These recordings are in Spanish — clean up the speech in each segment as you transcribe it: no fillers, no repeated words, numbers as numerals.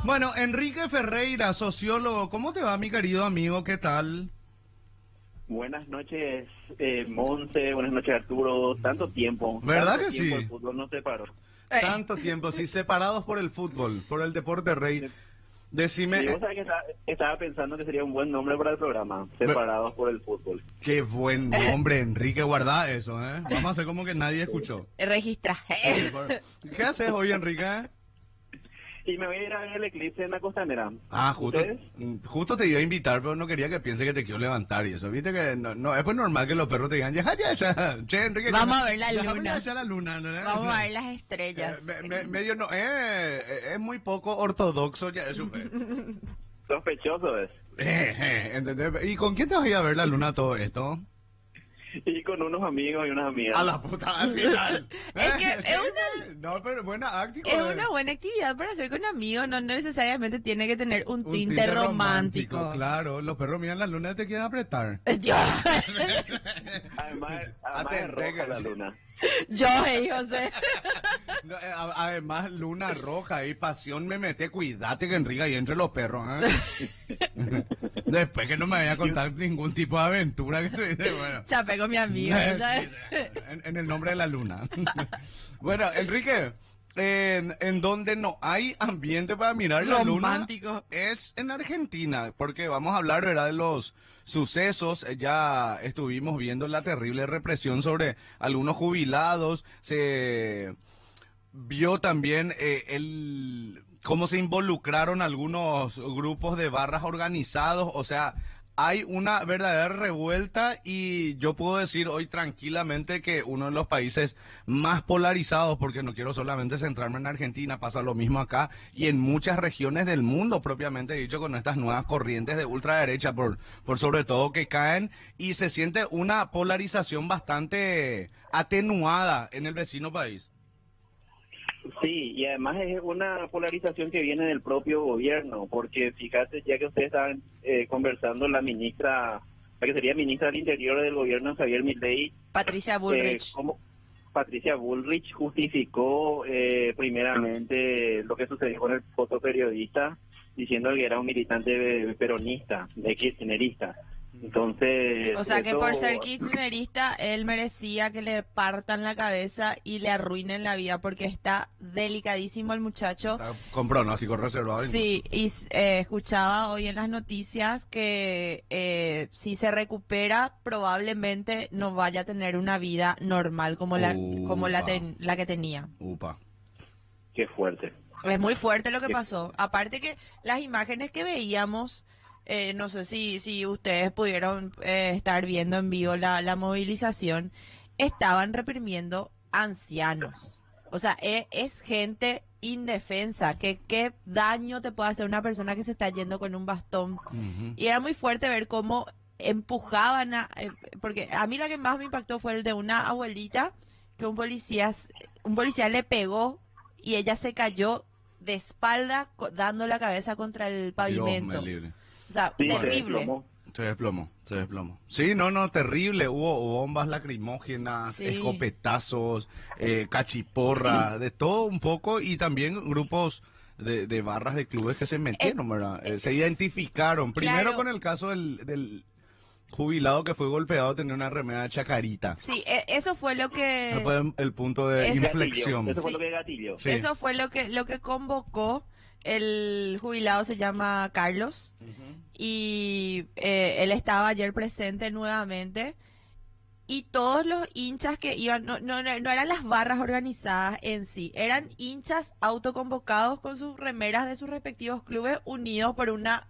Bueno, Enrique Ferreira, sociólogo, ¿cómo te va, mi querido amigo? ¿Qué tal? Buenas noches, Monse, buenas noches, Arturo. Tanto tiempo. ¿Verdad tanto que tiempo sí? El fútbol no se paró. Tanto tiempo, sí, separados por el fútbol, por el deporte rey. Decime, Sí, vos sabés que estaba pensando que sería un buen nombre para el programa, Separados por el Fútbol. qué buen nombre, Enrique, guardá eso, ¿eh? Vamos a hacer como que nadie escuchó. Registra. ¿Qué haces hoy, Enrique? Y me voy a ir a ver el eclipse en la costanera. Ah, ¿Ustedes? justo te iba a invitar, pero no quería que piense que te quiero levantar y eso. Viste que no es pues normal que los perros te digan, ya. Che, Enrique, Vamos ya, a ver la déjame luna. ya la luna, ¿no? Vamos a ver las estrellas. Medio no, es muy poco ortodoxo ya eso. Sospechoso es. ¿Entendés? ¿Y con quién te vas a ir a ver la luna todo esto? Y con unos amigos y unas amigas. A la puta al final. Es que es No, pero buena actitud. Es una buena actividad para hacer con amigos, no necesariamente tiene que tener un tinte romántico. Claro, los perros miran la luna y te quieren apretar. Yo, Además es roja la luna. José. No, además, luna roja y pasión me mete, cuídate que Enrique ahí entre los perros. Después que no me vaya a contar ningún tipo de aventura que tuviste, bueno. Chapé con mi amigo, ¿sabes? En el nombre de la luna. Bueno, Enrique, en donde no hay ambiente para mirar la Romántico. luna es en Argentina, porque vamos a hablar, ¿verdad?, de los sucesos. Ya estuvimos viendo la terrible represión sobre algunos jubilados. Se vio también cómo se involucraron algunos grupos de barras organizados. O sea, hay una verdadera revuelta y yo puedo decir hoy tranquilamente que uno de los países más polarizados, porque no quiero solamente centrarme en Argentina, pasa lo mismo acá y en muchas regiones del mundo, propiamente dicho, con estas nuevas corrientes de ultraderecha, por sobre todo que caen, y se siente una polarización bastante atenuada en el vecino país. Sí, y además es una polarización que viene del propio gobierno, porque fíjate, ya que ustedes estaban conversando, la que sería ministra del Interior del gobierno, Javier Milei, Patricia Bullrich. como Patricia Bullrich justificó primeramente lo que sucedió con el fotoperiodista, diciendo que era un militante peronista, de kirchnerista. Entonces, O sea que por ser kirchnerista, él merecía que le partan la cabeza y le arruinen la vida, porque está delicadísimo el muchacho. Está con pronóstico reservado. Sí, y escuchaba hoy en las noticias que si se recupera, probablemente no vaya a tener una vida normal como la que tenía. Upa. Qué fuerte. Es muy fuerte lo que pasó. Aparte que las imágenes que veíamos, no sé si ustedes pudieron estar viendo en vivo la movilización, estaban reprimiendo ancianos. O sea, es gente indefensa. ¿Qué daño te puede hacer una persona que se está yendo con un bastón? Uh-huh. Y era muy fuerte ver cómo empujaban porque a mí la que más me impactó fue el de una abuelita que un policía le pegó y ella se cayó de espalda dando la cabeza contra el pavimento. Dios me libre. O sea, Sí, terrible. Se desplomó. Sí, no, terrible. Hubo bombas lacrimógenas, Sí. escopetazos, cachiporra, de todo un poco, y también grupos de barras de clubes que se metieron, ¿verdad? Se identificaron. Primero Claro. con el caso del jubilado que fue golpeado, tenía una remera de Chacarita. Sí, eso fue lo que... Ese fue el punto de Ese- inflexión. Eso fue Sí. lo que gatillo. Sí. Eso fue lo que convocó. El jubilado se llama Carlos y él estaba ayer presente nuevamente, y todos los hinchas que iban, no eran las barras organizadas en sí, eran hinchas autoconvocados con sus remeras de sus respectivos clubes, unidos por una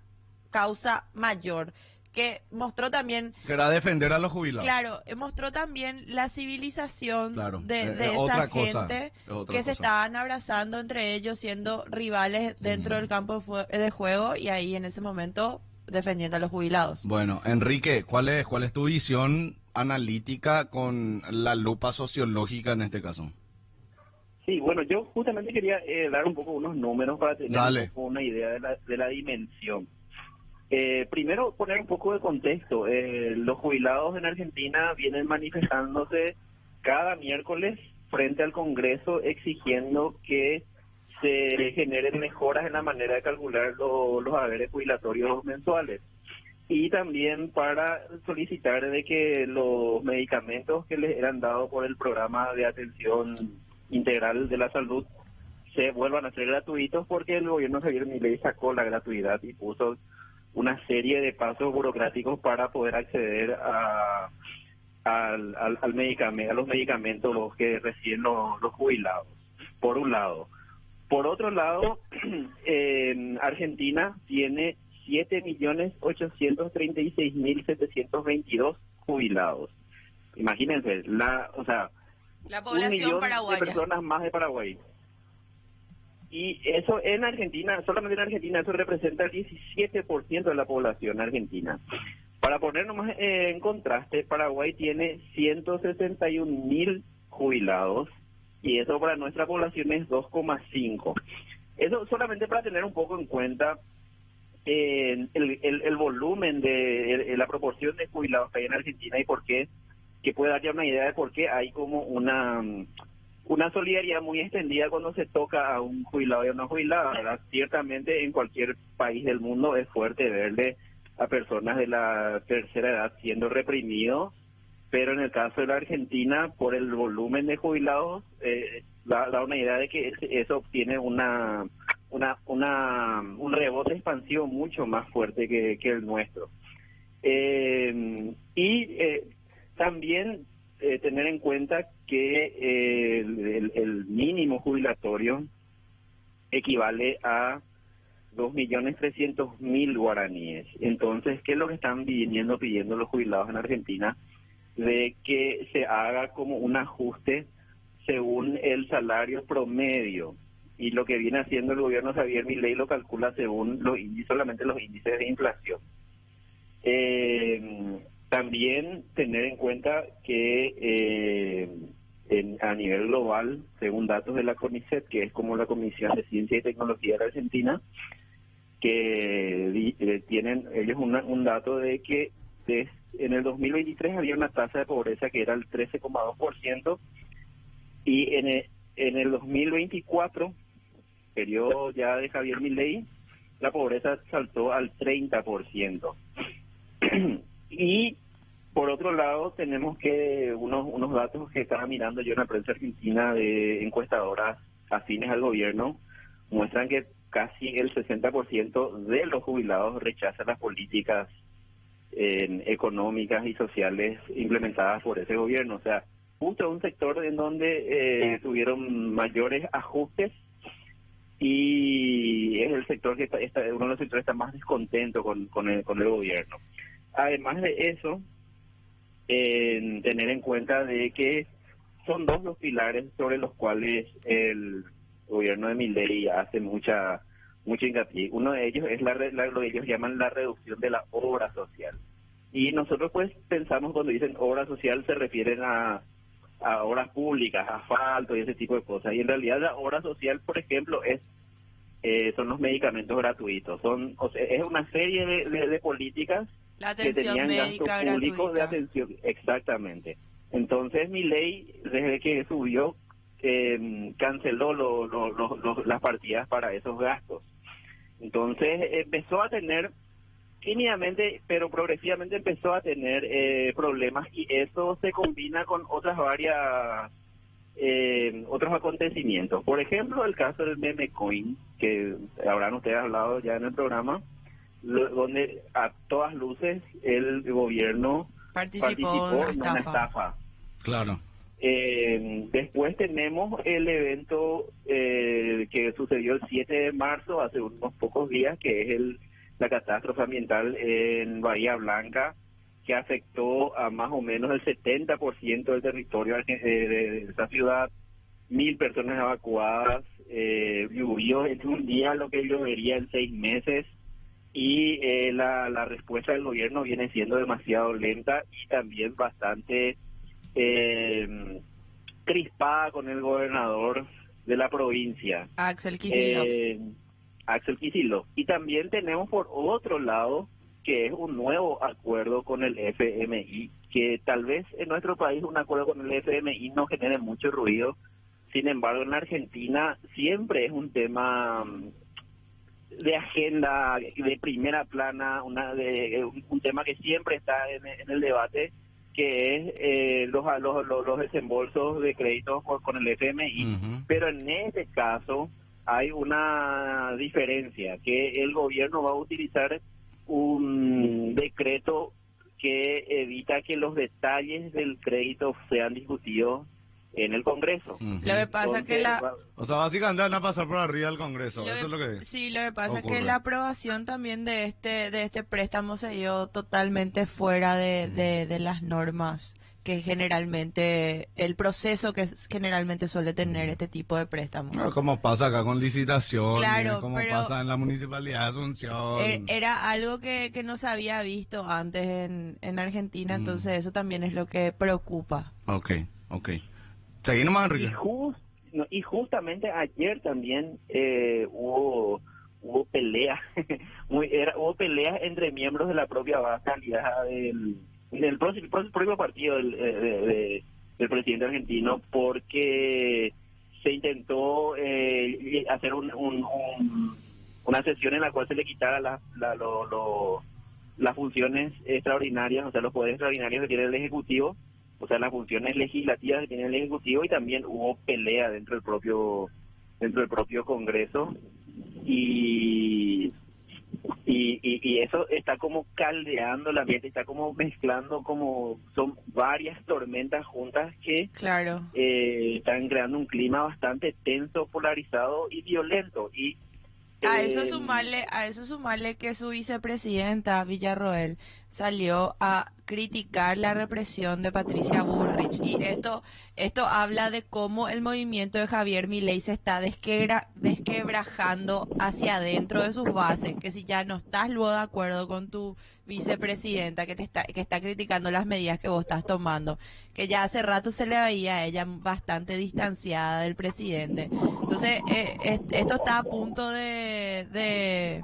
causa mayor, que mostró también, Que era defender a los jubilados. claro, mostró también la civilización Claro, de es esa otra cosa, gente es otra que se cosa. estaban abrazando entre ellos, siendo rivales dentro del campo de juego, y ahí en ese momento defendiendo a los jubilados. Bueno, Enrique, ¿cuál es tu visión analítica con la lupa sociológica en este caso? Sí, bueno, yo justamente quería dar un poco unos números para tener Dale. un poco una idea de la dimensión. Primero, poner un poco de contexto. Los jubilados en Argentina vienen manifestándose cada miércoles frente al Congreso exigiendo que se generen mejoras en la manera de calcular los haberes jubilatorios mensuales. Y también para solicitar de que los medicamentos que les eran dados por el programa de atención integral de la salud se vuelvan a ser gratuitos, porque el gobierno Javier Milei sacó la gratuidad y puso una serie de pasos burocráticos para poder acceder al medicamento, a los medicamentos que reciben los jubilados, por un lado. Por otro lado, Argentina tiene 7.836.722 jubilados. Imagínense, La población 1 millón paraguaya. de personas más de Paraguay. Y eso en Argentina, solamente en Argentina, eso representa el 17% de la población argentina. Para poner nomás en contraste, Paraguay tiene 161.000 jubilados y eso para nuestra población es 2,5. Eso solamente para tener un poco en cuenta el volumen de la proporción de jubilados que hay en Argentina y por qué, que puede dar ya una idea de por qué hay como una solidaridad muy extendida cuando se toca a un jubilado y a una jubilada, ¿verdad? Ciertamente en cualquier país del mundo es fuerte verle a personas de la tercera edad siendo reprimidos, pero en el caso de la Argentina, por el volumen de jubilados, da una idea de que eso obtiene un rebote expansivo mucho más fuerte que el nuestro. También tener en cuenta que el mínimo jubilatorio equivale a 2.300.000 guaraníes. Entonces, ¿qué es lo que están pidiendo los jubilados en Argentina? De que se haga como un ajuste según el salario promedio. Y lo que viene haciendo el gobierno Javier Milei lo calcula según solamente los índices de inflación. También tener en cuenta que a nivel global, según datos de la CONICET, que es como la Comisión de Ciencia y Tecnología de la Argentina, que tienen ellos un dato de que en el 2023 había una tasa de pobreza que era el 13,2%, y en el 2024, periodo ya de Javier Milei, la pobreza saltó al 30%. Y por otro lado, tenemos que unos datos que estaba mirando yo en la prensa argentina de encuestadoras afines al gobierno muestran que casi el 60% de los jubilados rechazan las políticas económicas y sociales implementadas por ese gobierno. O sea, justo un sector en donde tuvieron mayores ajustes, y es el sector que uno de los sectores está más descontento con el gobierno. Además de eso, tener en cuenta de que son dos los pilares sobre los cuales el gobierno de Milei hace mucha hincapié. Uno de ellos es lo que ellos llaman la reducción de la obra social. Y nosotros pues pensamos, cuando dicen obra social se refieren a obras públicas, asfalto y ese tipo de cosas. Y en realidad la obra social, por ejemplo, son los medicamentos gratuitos. Es una serie de políticas La atención que tenían médica gasto público gratuita. de atención. Exactamente. Entonces Milei, desde que subió, canceló las partidas para esos gastos. Entonces empezó a tener, tímidamente, pero progresivamente empezó a tener problemas, y eso se combina con otros acontecimientos. Por ejemplo, el caso del meme coin, que habrán ustedes hablado ya en el programa, donde a todas luces el gobierno participó en una estafa. Claro. Después tenemos el evento que sucedió el 7 de marzo, hace unos pocos días, que es la catástrofe ambiental en Bahía Blanca, que afectó a más o menos el 70% del territorio de esa ciudad. 1.000 personas evacuadas, llovió en un día lo que llovería en 6 meses, y la respuesta del gobierno viene siendo demasiado lenta y también bastante crispada con el gobernador de la provincia, Axel Kicillof. Axel Kicillof. Y también tenemos por otro lado que es un nuevo acuerdo con el FMI, que tal vez en nuestro país un acuerdo con el FMI no genere mucho ruido, Sin embargo, en Argentina siempre es un tema de agenda, de primera plana, un tema que siempre está en el debate, que es los desembolsos de créditos con el FMI. Pero en este caso hay una diferencia, que el gobierno va a utilizar un decreto que evita que los detalles del crédito sean discutidos en el Congreso. Lo que pasa es que O sea, básicamente van a pasar por arriba del Congreso, eso es lo que sí, lo que pasa es ocurre. que la aprobación también de este préstamo se dio totalmente fuera de las normas que generalmente, el proceso que generalmente suele tener este tipo de préstamos. Claro, como pasa acá con licitaciones, Claro, como pero pasa en la Municipalidad de Asunción. Era algo que no se había visto antes en Argentina, entonces eso también es lo que preocupa. Ok. Seguí nomás, Y, Enrique. y justamente ayer también hubo peleas, hubo peleas entre miembros de la propia base aliada del propio partido del presidente argentino, porque se intentó hacer una sesión en la cual se le quitara las funciones extraordinarias, o sea, los poderes extraordinarios que tiene el Ejecutivo, o sea, las funciones legislativas que tiene el Ejecutivo, y también hubo pelea dentro del propio Congreso, y eso está como caldeando el ambiente, está como mezclando, como son varias tormentas juntas que Claro. están creando un clima bastante tenso, polarizado y violento. Y A eso sumarle que su vicepresidenta Villarroel salió a criticar la represión de Patricia Bullrich, y esto habla de cómo el movimiento de Javier Milei se está desquebrajando hacia adentro de sus bases, que si ya no estás luego de acuerdo con tu vicepresidenta que está criticando las medidas que vos estás tomando, que ya hace rato se le veía a ella bastante distanciada del presidente. Entonces, esto está a punto de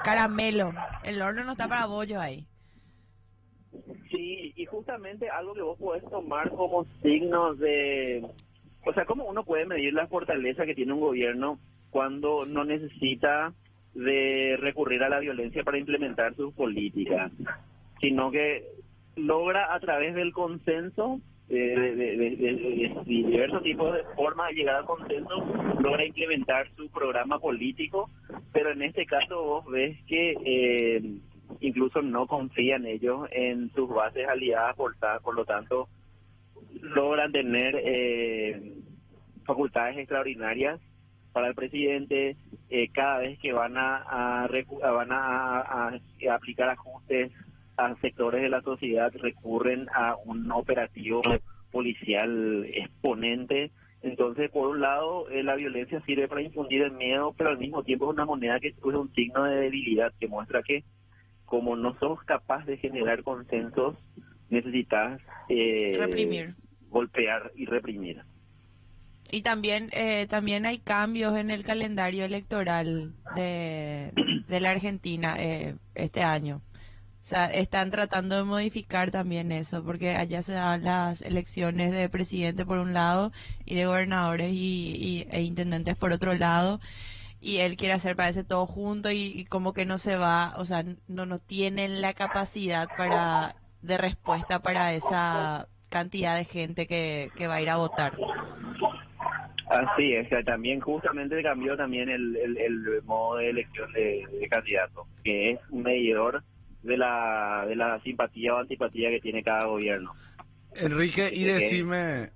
caramelo. El horno no está para bollos ahí. sí, y justamente algo que vos podés tomar como signos de... O sea, ¿cómo uno puede medir la fortaleza que tiene un gobierno cuando no necesita de recurrir a la violencia para implementar sus políticas, sino que logra a través del consenso, de diversos tipos de formas de llegar al consenso, logra implementar su programa político? Pero en este caso vos ves que incluso no confían ellos en sus bases aliadas, por lo tanto logran tener facultades extraordinarias para el presidente. Cada vez que van a aplicar ajustes a sectores de la sociedad, recurren a un operativo policial exponente. Entonces, por un lado, la violencia sirve para infundir el miedo, pero al mismo tiempo es una moneda que es un signo de debilidad, que muestra que como no sos capaz de generar consensos, necesitas reprimir, golpear y reprimir. Y también hay cambios en el calendario electoral de la Argentina este año. O sea, están tratando de modificar también eso, porque allá se dan las elecciones de presidente por un lado y de gobernadores e intendentes por otro lado. Y él quiere hacer, parece, todo junto, y como que no se va, o sea, no tienen la capacidad de respuesta para esa cantidad de gente que va a ir a votar. Así es, que también justamente cambió también el modo de elección de candidato, que es un medidor de la simpatía o antipatía que tiene cada gobierno. Enrique, y decime,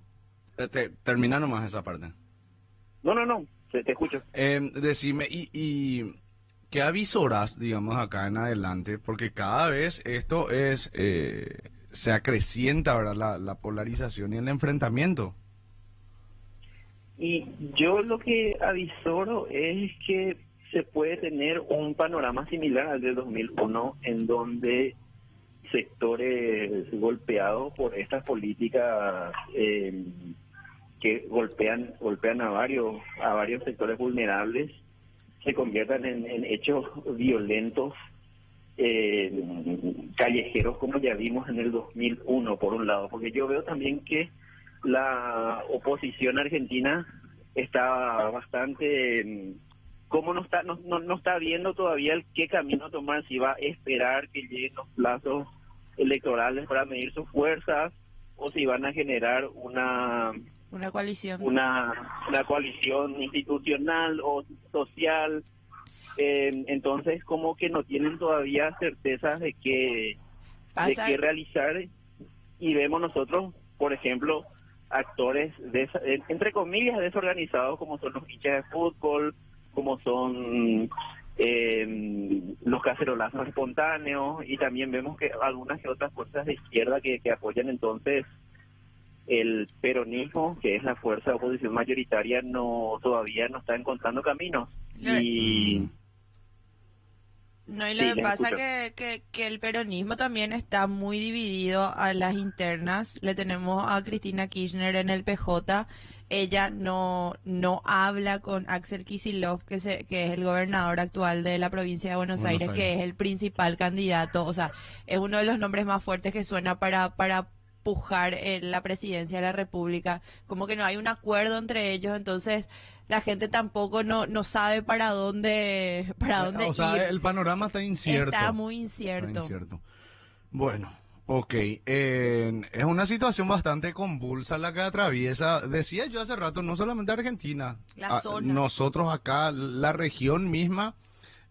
termina nomás esa parte. No, te escucho. Decime, y ¿qué avisoras, digamos, acá en adelante? Porque cada vez esto se acrecienta, ¿verdad? La polarización y el enfrentamiento. Y yo lo que avisoro es que se puede tener un panorama similar al del 2001, en donde sectores golpeados por estas políticas que golpean a varios sectores vulnerables se conviertan en hechos violentos callejeros, como ya vimos en el 2001, por un lado, porque yo veo también que la oposición argentina está bastante como no está viendo todavía qué camino tomar, si va a esperar que lleguen los plazos electorales para medir sus fuerzas o si van a generar una coalición. una coalición institucional o social. Entonces como que no tienen todavía certezas de qué realizar, y vemos nosotros, por ejemplo, actores entre comillas desorganizados, como son los hinchas de fútbol, como son los cacerolazos espontáneos, y también vemos que algunas que otras fuerzas de izquierda que apoyan entonces el peronismo, que es la fuerza de oposición mayoritaria, todavía no está encontrando caminos. Y no, y lo que pasa que el peronismo también está muy dividido a las internas. Le tenemos a Cristina Kirchner en el PJ. Ella no habla con Axel Kicillof, que es el gobernador actual de la provincia de Buenos Aires, que es el principal candidato. O sea, es uno de los nombres más fuertes que suena para pujar en la presidencia de la República. Como que no hay un acuerdo entre ellos, entonces la gente tampoco no sabe para dónde o sea, ir. El panorama está incierto. Está muy incierto. Está incierto. Bueno, ok. Es una situación bastante convulsa la que atraviesa, decía yo hace rato, no solamente Argentina. La zona. Nosotros acá, la región misma,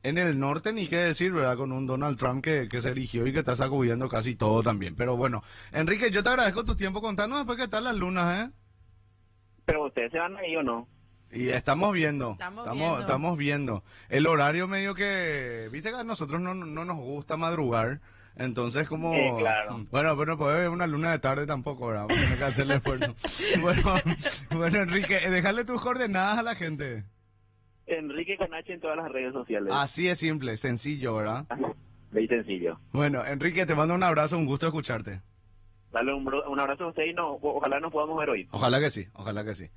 en el norte, ni qué decir, ¿verdad? Con un Donald Trump que se eligió y que está sacudiendo casi todo también. Pero bueno, Enrique, yo te agradezco tu tiempo. Contanos después qué tal las lunas, ¿eh? ¿Pero ustedes se van ahí o no? Y estamos viendo. Estamos viendo. El horario medio que, viste que a nosotros no nos gusta madrugar. Entonces como... claro. Bueno, pero no puede haber una luna de tarde tampoco, ¿verdad? Vamos a tener que hacerle esfuerzo. bueno, Enrique, dejarle tus coordenadas a la gente. Enrique con H en todas las redes sociales. Así es simple, sencillo, ¿verdad? Muy sencillo. Bueno, Enrique, te mando un abrazo, un gusto escucharte. Dale un abrazo a usted y ojalá nos podamos ver hoy. Ojalá que sí, ojalá que sí.